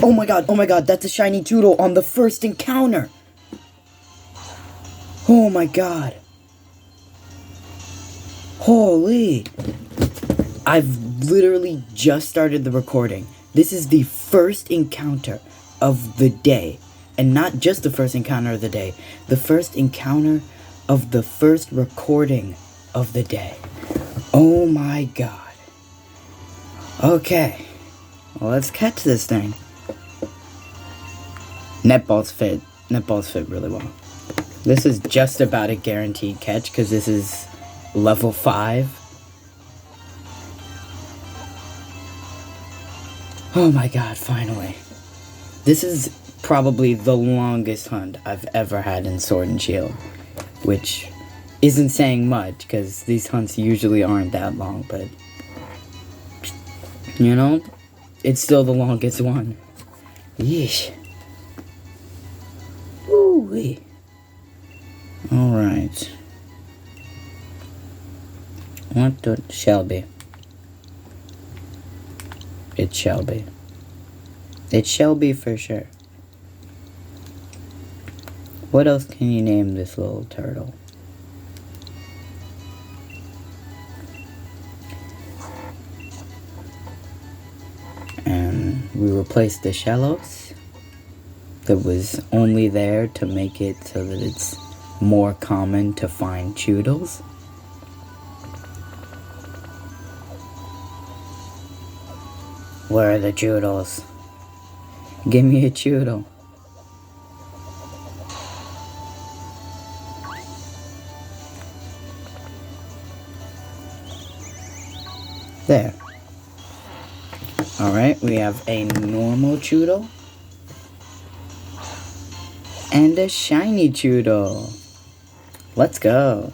Oh my god, that's a shiny Chewtle on the first encounter. Oh my god. Holy. I've literally just started the recording. This is the first encounter of the day. And not just the first encounter of the day. The first encounter of the first recording of the day. Oh my god. Okay. Well, let's catch this thing. Netballs fit really well. This is just about a guaranteed catch because this is level 5. Oh my god, finally. This is probably the longest hunt I've ever had in Sword and Shield, which isn't saying much because these hunts usually aren't that long, but you know, it's still the longest one. Yeesh. Ooh-wee. Alright. What shall be? It shall be. It shall be for sure. What else can you name this little turtle? And we replaced the shallows that was only there to make it so that it's more common to find Chewtles. Where are the Chewtles? Give me a Chewtle. There. Alright, we have a normal Chewtle. And a shiny Chewtle. Let's go.